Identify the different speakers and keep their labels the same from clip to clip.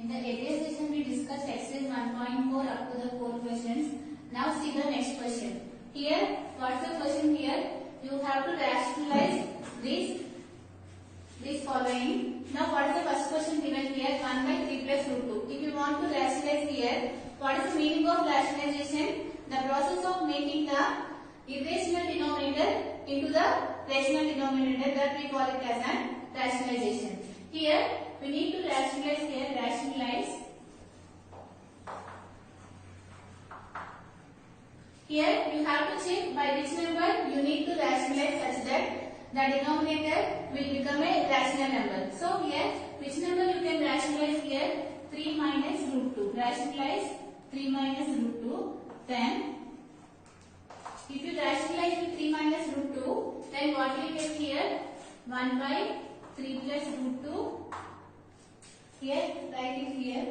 Speaker 1: In the earlier session, we discussed exercise 1.4 up to the 4 questions. Now see the next question. Here, what's the question here? You have to rationalize this following. Now, what is the first question given here? 1 by 3 plus root 2. If you want to rationalize here, what is the meaning of rationalization? The process of making the irrational denominator into the rational denominator, that we call it as an rationalization. Here, we need to rationalize here, rationalize. Here, you have to check by which number you need to rationalize such that the denominator will become a rational number. So here, which number you can rationalize here? 3 minus root 2. Rationalize 3 minus root 2. Then, if you rationalize with 3 minus root 2, then what will you get here? 1 by 3 plus root 2. Here, write it here.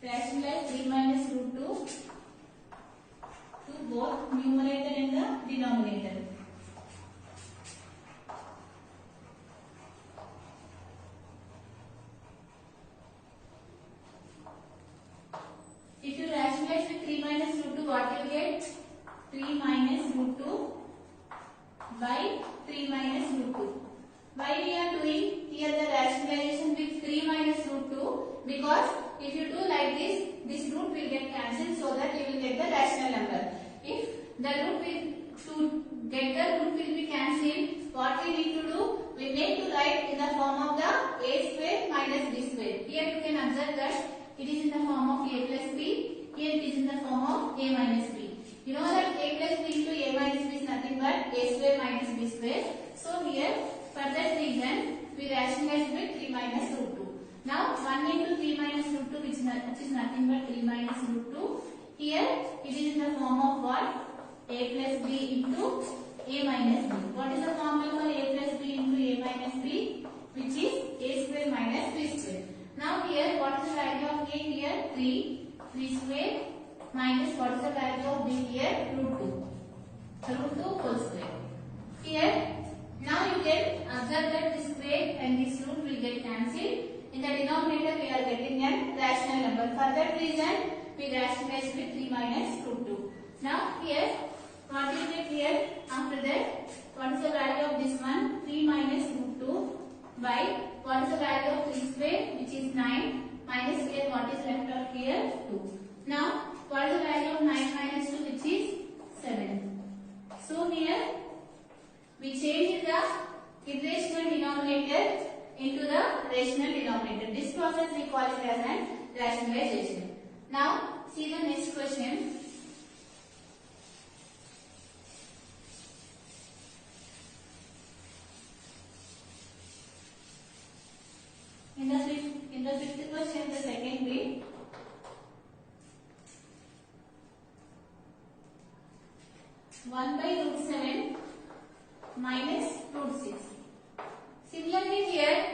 Speaker 1: Rationalize 3 minus root 2 to both numerator and the denominator. If you rationalize with 3 minus root 2, what you get? 3 minus root 2 by 3 minus root 2. Why we are doing here the rationalization with 3 minus root 2? Because if you do like this root will get cancelled, so that you will get the rational number. If the root will be cancelled, what we need to do? We need to write in the form of the a square minus b square. Here you can observe that it is in the form of a plus b. Here it is in the form of a minus b. You know that a plus b into a minus b is nothing but a square minus b square. So here, for that reason, we rationalize with 3 minus root 2. Now, 1 into 3 minus root 2, which is nothing but 3 minus root 2. Here, it is in the form of what? A plus b into a minus b. What is the formula for a plus b into a minus b? Which is a square minus b square. Now, here, what is the value of a here? 3 square minus what is the value of b here? Root 2. Root 2 whole square. Here, now you can observe that this square and this root will get cancelled. In the denominator, we are getting a rational number. For that reason, we rationalize with 3 minus root 2. Now here, what you get here? After that, what is the value of this one? 3 minus root 2 by what is the value of 3 square, which is 9, minus here what is left out here? 2. Now, what is the value of 9 minus 2, which is 7. So here, we change the irrational denominator into the rational denominator. This process we call it as an rationalization. Now, see the next question. In the fifth question, the second bit. One by root 7 minus root 6. Similarly here,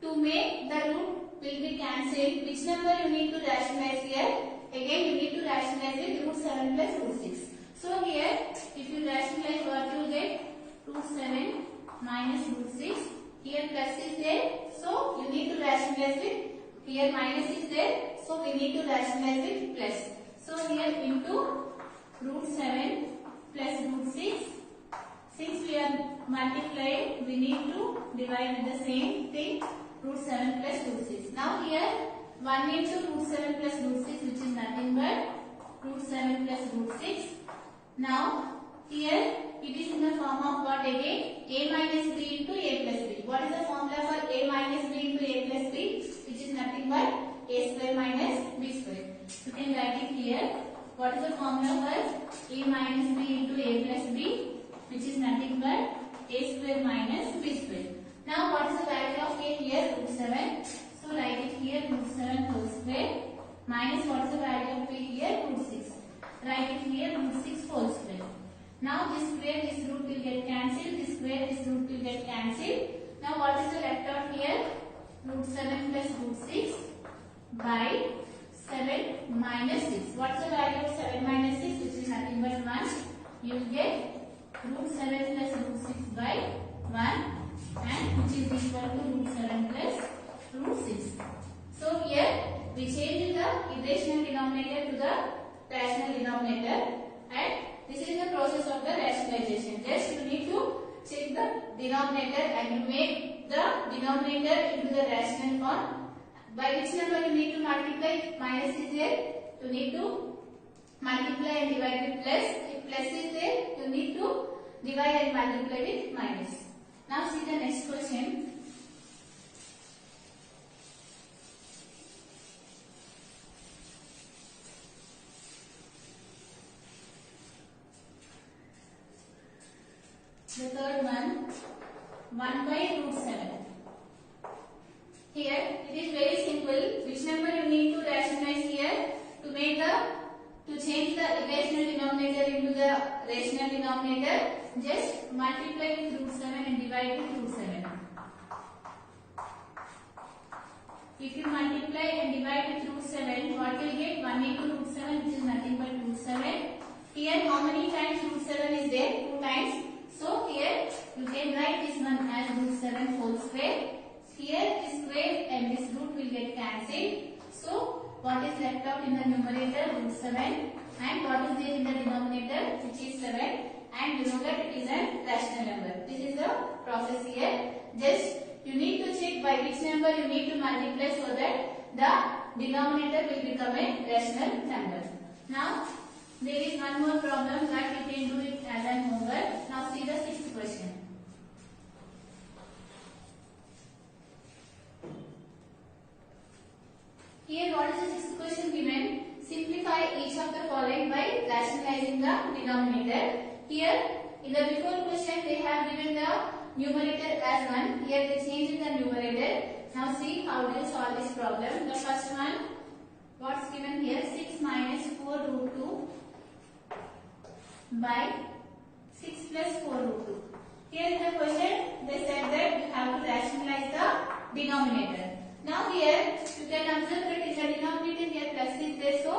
Speaker 1: to make the root will be cancelled, which number you need to rationalize here? Again you need to rationalize with root 7 plus root 6. So here, if you rationalize, what you get? Root 7 minus root 6. Here plus is there, so you need to rationalize with, here minus is there, so we need to rationalize with plus. So here into root 7 plus root 6. Since we are multiplying, we need to divide with the same thing, root 7 plus root 6. Now here, 1 into root 7 plus root 6, which is nothing but root 7 plus root 6. Now, here, it is in the form of what again? A minus b into a plus b. What is the formula for a minus b into a plus b? Which is nothing but a square minus b square. You can write it here. What is the formula for a minus b into a plus b? Which is nothing but a square minus b square. Now, what is the value of a here? Root 7. So, write it here, root 7 whole square minus what is the value of a here? Root 6. Write it here, root 6 whole square. Now, this square, this root will get cancelled. This square, this root will get cancelled. Now, what is the left out here? Root 7 plus root 6 by 7 minus 6. What is the value of 7 minus 6? Which is nothing but 1. You will get root 7 plus root 6 by 1, and which is equal to root 7 plus root 6. So here we change the irrational denominator to the rational denominator, and this is the process of the rationalization. Just you need to check the denominator and you make the denominator into the rational form. By which number you need to multiply? Minus is there, you need to multiply and divide with plus. If plus is there, you need to divide and multiply with minus. Now see the next question. The third one, 1 by root 7. Here it is very simple. Which number you need to rationalize here to make to change the irrational denominator into the rational denominator? Just multiply with root 7 and divide with root 7. If you multiply and divide with root 7, what will get? 1 into root 7, which is nothing but root 7. Here how many times root 7 is there? 2 times. So here you can write this one as root 7 whole square. Here this square and this root will get cancelled. So what is left out in the numerator? Root 7. And what is there in the denominator? Which is 7. And you know that it is a rational number. This is the process here. Just you need to check by which number you need to multiply so that the denominator will become a rational number. Now there is one more problem that you can do it as an homework. Now see the sixth question. Here what is the sixth question given? Simplify each of the following by rationalizing the denominator. Here in the before question they have given the numerator as 1. Here they changed the numerator. Now see how do you solve this problem. The first one, what's given here? 6 minus 4 root 2 by 6 plus 4 root 2. Here in the question they said that you have to rationalize the denominator. Now here you can observe that in the denominator here plus is there, so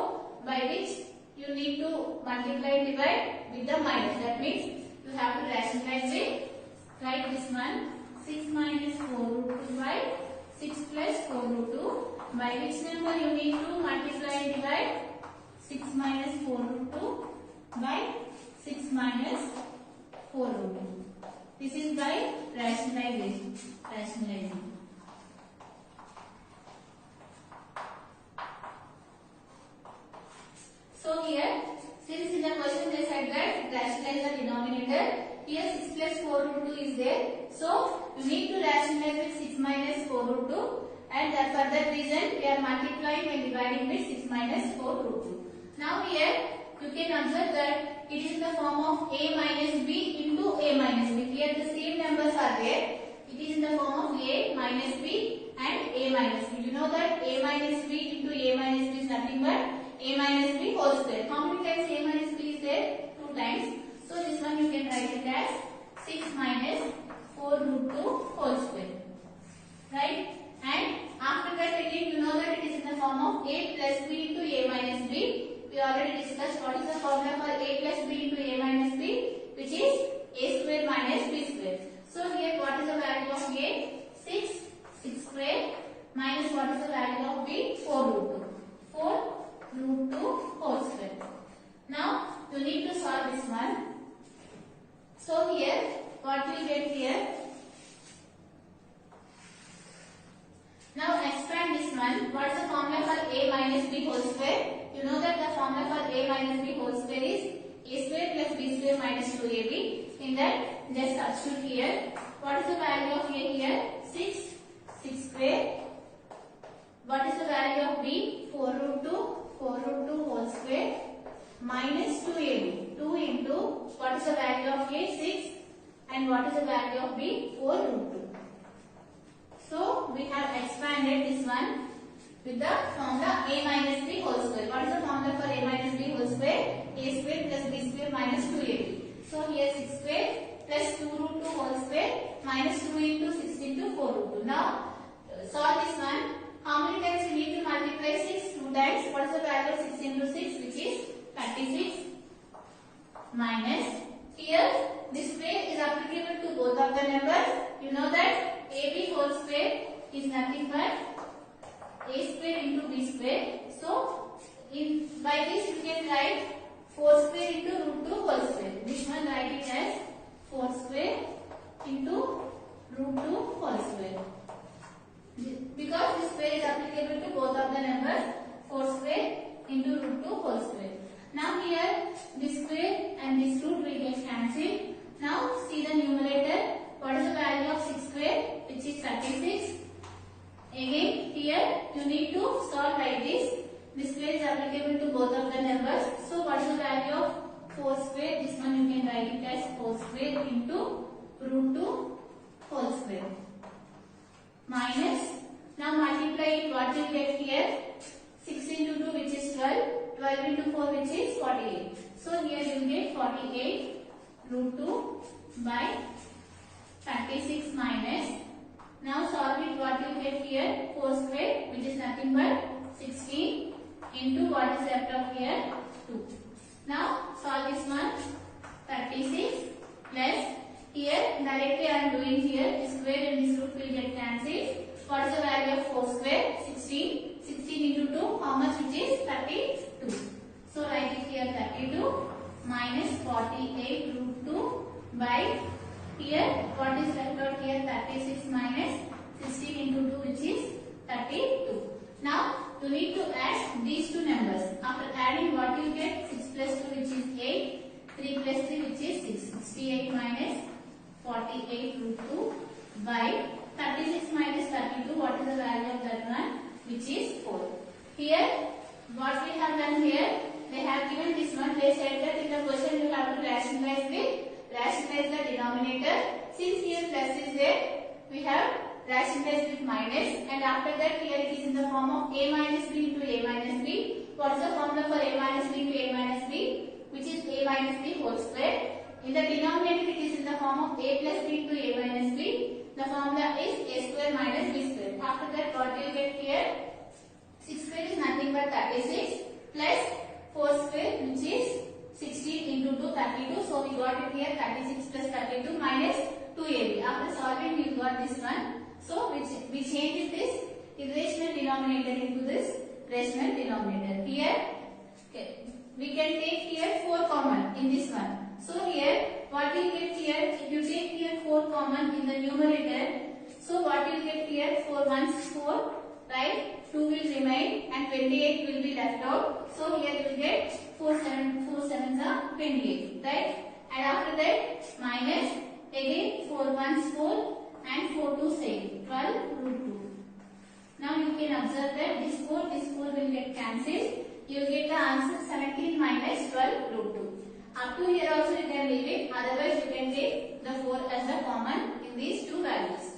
Speaker 1: by which you need to multiply and divide with the minus. That means you have to rationalize it. Write this one, 6 minus 4 root 2 by 6 plus 4 root 2. By which number you need to multiply and divide? 6 minus 4 root 2 by 6 minus 4 root 2. This is by rationalizing. So here, since in the question they said that rationalize the denominator, here 6 plus 4 root 2 is there. So you need to rationalize with 6 minus 4 root 2, and for that reason we are multiplying and dividing with 6 minus 4 root 2. Now here you can observe that it is in the form of a minus b into a minus b. Here the same numbers are there. It is in the form of a minus b and a minus b. You know that a minus b into a minus b is nothing but a minus b whole square. How many times a minus b is there? 2 times. So this one you can write it as 6 minus 4 root 2 whole square. Right? And after that again you know that it is in the form of a plus b into a minus b. We already discussed what is the formula for a plus b into a minus b, which is a square minus b square. So here what is the value of a? 6 square minus what is the value of b? 4 root 2. 4 root 2 whole square. Now you need to solve this one. So here what we get here? Now expand this one. What is the formula for a minus b whole square? You know that the formula for a minus b whole square is a square plus b square minus 2ab. In that just substitute here. What is the value of a here? 6 square. What is the value of b? 4 root 2 whole square minus 2ab. 2 into what is the value of a? 6. And what is the value of b? 4 root 2. So we have expanded this one with the formula a minus b whole square. What is the formula for a minus b whole square? A square plus b square minus 2ab. So here 6 square plus 2 root 2 whole square minus 2 into 6 into 4 root 2. Now solve this one. How many times you need to multiply 6? 2 times. What is the value of 6 into 6? Which is 36 minus. Here this way is applicable to both of the numbers. You know that ab whole square is nothing but square. So by this you can write 4 square into root 2 whole square. This one write it as 4 square into root 2 whole square. Because this square is applicable to both of the numbers, 4 square into root 2 whole square. Now here this square and this root will get cancelled. Now see the numerator. What is the value of 6 square? Which is 36. Again here you need to solve like this. This square is applicable to both of the numbers. So what is the value of 4 square? This one you can write it as 4 square into root 2 whole square. Minus, now multiply it, what you get here? 6 into 2 which is 12, 12 into 4 which is 48. So here you will get 48 root 2 by 36 minus, now solve it, what you get here? 4 square which is nothing but 16 into what is left of here? 2. Now solve this one, 36 plus, here directly I am doing here, this square and this root will get cancelled. What is the value of 4 square? 16. 16 into 2, how much which is 32. So write it here 32 minus 48 root 2 by, here what is left out here? 36 minus 16 into 2 which is 32. Now you need to add these two numbers. After adding, what you get? 6 plus 2 which is 8, 3 plus 3 which is 6. 68 minus 48 root 2 by 36 minus 32. What is the value of that one? Which is 4. Here what we have done here, they have given this one. They said that in the question you have to rationalize the denominator. Since here plus is there, we have rationalized with minus, and after that here it is in the form of a minus b into a minus b. What is the formula for a minus b into a minus b? Which is a minus b whole square. In the denominator it is in the form of a plus b into a minus b. The formula is a square minus b square. After that what you get here? 6 square is nothing but 36 plus 4 square which is 16 into 2, 32. So we got it here 36 plus 32 minus 2ab. After solving we got this one. So we change this irrational denominator into this rational denominator. Here we can take here 4 common in this one. So here what you get here, if you take here 4 common in the numerator, so what you get here? 4 ones 4, right? 2 will remain and 28 will be left out. So here you will get 4 sevens are 28, right? And after that minus, again 4 ones 4 and 4 2 7, 12 root 2. Now you can observe that this 4 will get cancelled. You will get the answer 17 minus 12 root 2. Up to here also you can leave it, otherwise you can take the 4 as the common in these two values.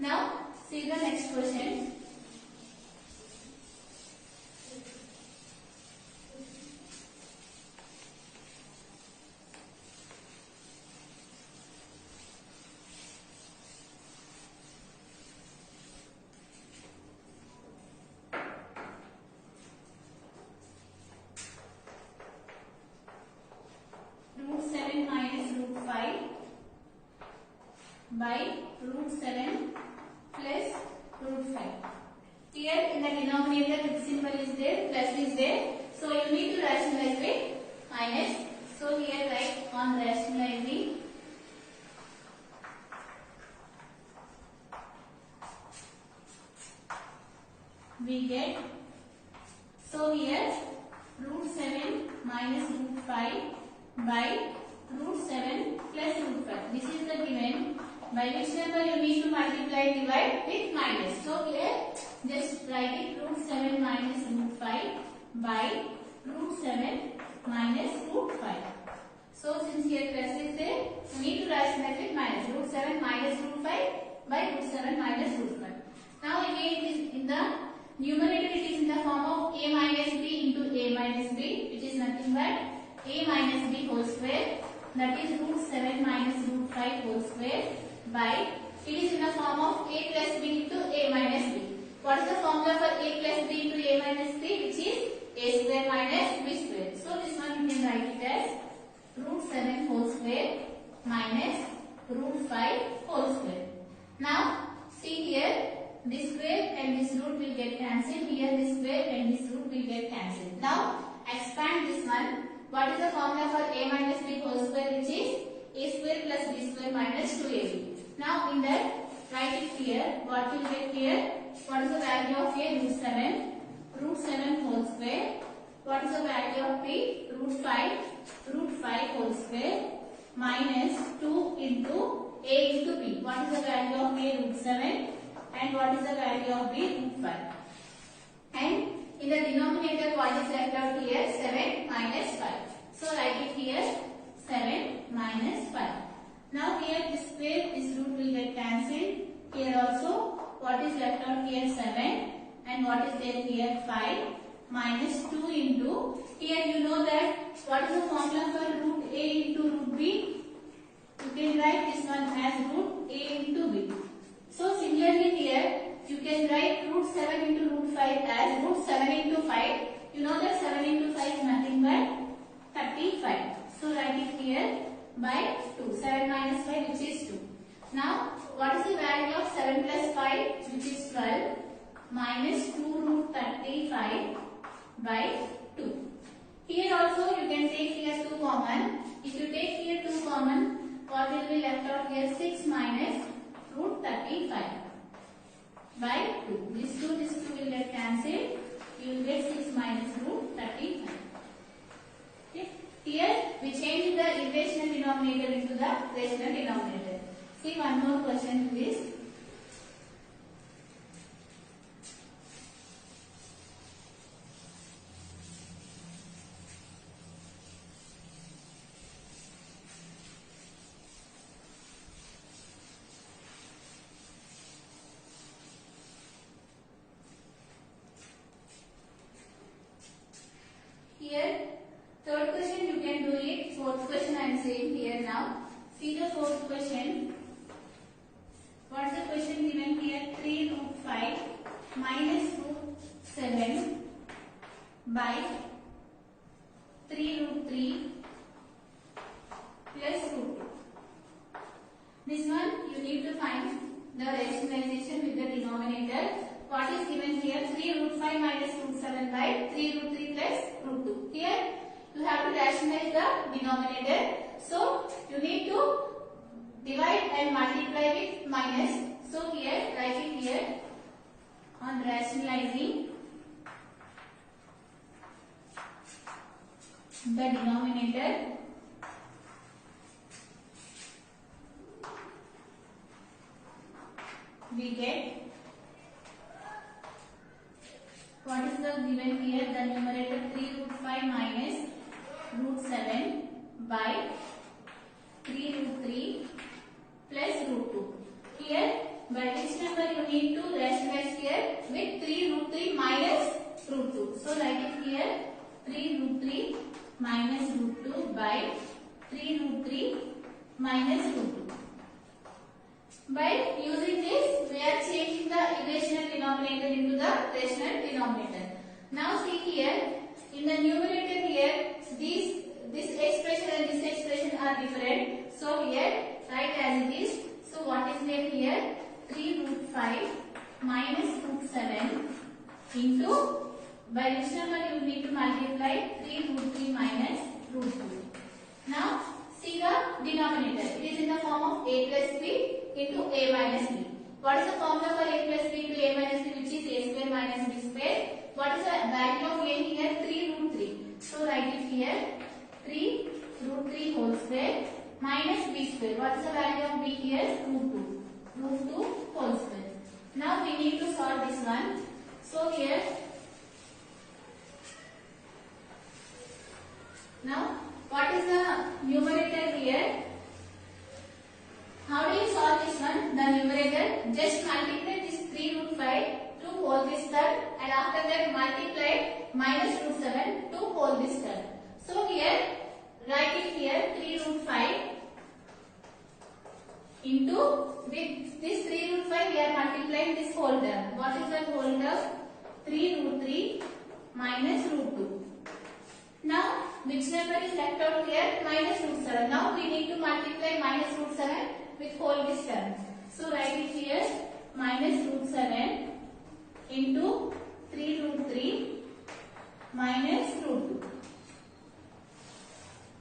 Speaker 1: Now see the next question. By root 7 plus root 5. Here in the denominator the symbol is there, plus is there. So you need to rationalize with minus. So here write on rationalizing. We get, so here root 7 minus root 5 by root 7 plus root 5. This is the given. By which number you need to multiply and divide with minus. So here just write it root 7 minus root 5 by root 7 minus root 5. So since here plus is there, you need to rationalize with minus. Root 7 minus root 5 by root 7 minus root 5. Now again it is in the numerator, it is in the form of a minus b into a minus b, which is nothing but a minus b whole square, that is root 7 minus root 5 whole square by, it is in the form of a plus b into a minus b. What is the formula for a plus b into a minus b? Which is a square minus b square. So this one you can write it as root 7 whole square minus root 5 whole square. Now see here, this square and this root will get cancelled. Here this square and this root root will get cancelled. Now expand this one. What is the formula for a minus b whole square, which is a square plus b square minus 2ab. Now in that write it here. What will get here? What is the value of a? Root 7. Root 7 whole square. What is the value of b? Root 5. Root 5 whole square minus 2 into a into b. What is the value of a? Root 7. And what is the value of b? Root 5. And in the denominator, what is left out here? 7 minus 5. So write it here, 7 minus 5. Now here this square, this root will get cancelled. Here also, what is left out here? 7. And what is there here? 5 minus 2 into, here you know that what is the formula for root a into root b? You can write this one as root a into b. So similarly here, you can write root 7 into root 5 as root 7 into 5. You know that 7 into 5 is nothing but 35. So write it here by 2. 7 minus 5, which is 2. Now what is the value of 7 plus 5, which is 12, minus 2 root 35 by 2. Here also you can take here 2 common. If you take here 2 common, what will be left out here? 6 minus root 35 by 2. This 2 will get cancelled. You will get 6 minus root 35. Okay. Here we change the irrational denominator into the rational denominator. See one more question please. Here, third question you can do it. Fourth question I am saying here now. See the fourth question. What is the question given here? 3 root 5 minus root 7 by 3 root 3 plus root 2. This one you need to find the rationalization with the denominator. What is given here? 3 root 5 minus root 7 by 3 root 3 plus root 2. Here you have to rationalize the denominator. So you need to divide and multiply with minus. So here write it here on rationalizing the denominator. We get what is the given here? The numerator 3 root 5 minus root 7 by 3 root 3 plus root 2. Here by which number you need to rationalize here? With 3 root 3 minus root 2. So write it here 3 root 3 minus root 2 by 3 root 3 minus root 2. By using this, we are changing the irrational denominator into the rational denominator. Now see here, in the numerator here, this expression and this expression are different. So here, write as it is. So what is there here? 3 root 5 minus root 7 into, by which number you need to multiply? 3 root 3 minus root 2. Now see the denominator. It is in the form of a plus b into a minus b. What is the formula for a plus b into a minus b, which is a square minus b square? What is the value of a here? 3 root 3. So write it here 3 root 3 whole square minus b square. What is the value of b here? Root 2. Root 2 whole square. Now we need to solve this one. So here, now what is the numerator here? How do you solve this one? The numerator, just multiply this 3 root 5 to whole this term, and after that multiply minus root 7 to whole this term. So here, write it here 3 root 5 into, with this 3 root 5 we are multiplying this whole term. What is that whole term? 3 root 3 minus root 2. Now, which number is left out here? Minus root 7. Now we need to multiply minus root 7 with whole this term. So write it here minus root 7 into 3 root 3 minus root 2.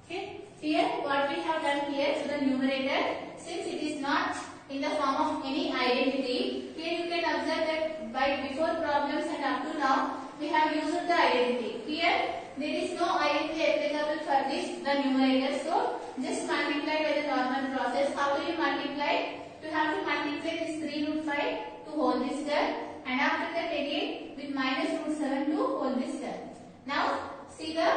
Speaker 1: Okay. Here what we have done here to the numerator, since it is not in the form of any identity, here you can observe that by before problems and up to now we have used the identity. Here there is no identity applicable for this the numerator, so just multiply by the normal process. How do you multiply? You have to multiply this 3 root 5 to whole this term, and after that again with minus root 7 to whole this term. Now see the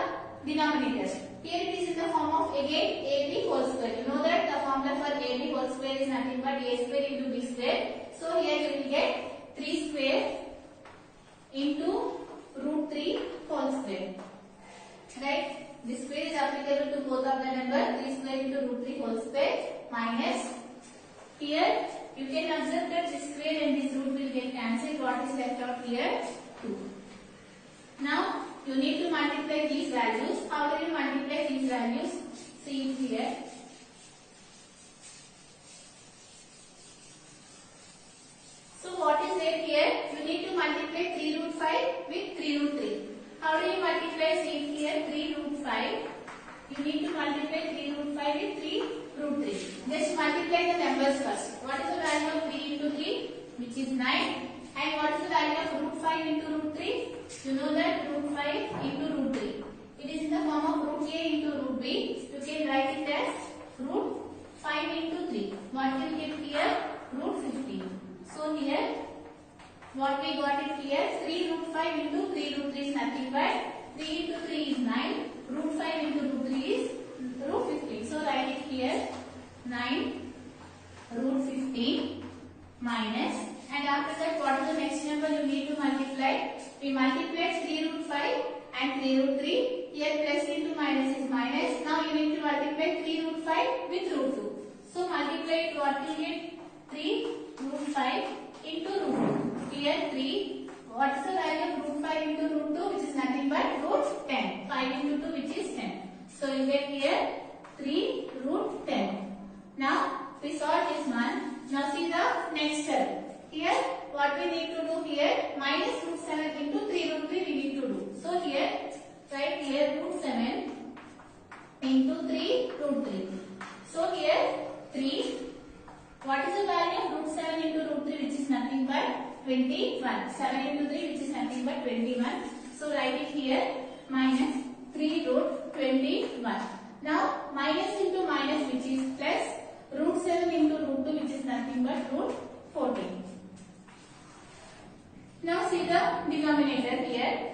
Speaker 1: denominator. Here it is in the form of again AB whole square. You know that the formula for AB whole square is nothing but A square into B square. So here you will get 3 square into root 3 whole square. Right? This square is applicable to both of the number. 3 square into root 3 whole square minus. Here you can observe that this square and this root will get cancelled. What is left out here? 2. Now you need to multiply these values. How do you multiply these values? See here. So what is there here? You need to multiply 3 root 5 with 3 root 3. How do you multiply? See here 3 root 5. You need to multiply 3 root 5 with 3 root 3. Just multiply the numbers first. What is the value of 3 into 3? Which is 9. And what is the value of root 5 into root 3? You know that root 5 into root 3. It is in the form of root A into root B. You can write it as root 5 into 3. What will get here? Root 15. So here, what we got it here, 3 root 5 into 3 root 3 is nothing but 3 into 3 is 9. Root 5 into root 3 is root 15. So write it here, 9 root 15 minus. And after that, what is the next number you need to multiply? We multiplied 3 root 5 and 3 root 3. Here plus into minus is minus. Now you need to multiply 3 root 5 with root 2. So multiply it, what will get? 3 root 5 into root 2. Here 3. What is the value of root 5 into root 2? Which is nothing but root 10. 5 into 2 which is 10. So you get here 3 root 10. Now we solve this one. Now see the next term. Here what we need to do here, minus root 7 into 3 root 3 we need to do. So here write here root 7 into 3 root 3. So here 3. What is the value of root 7 into root 3 which is nothing but 21. 7 into 3 which is nothing but 21. So write it here minus 3 root 21. Now minus into minus which is plus root 7 into root 2 which is nothing but root 14. Now see the denominator here.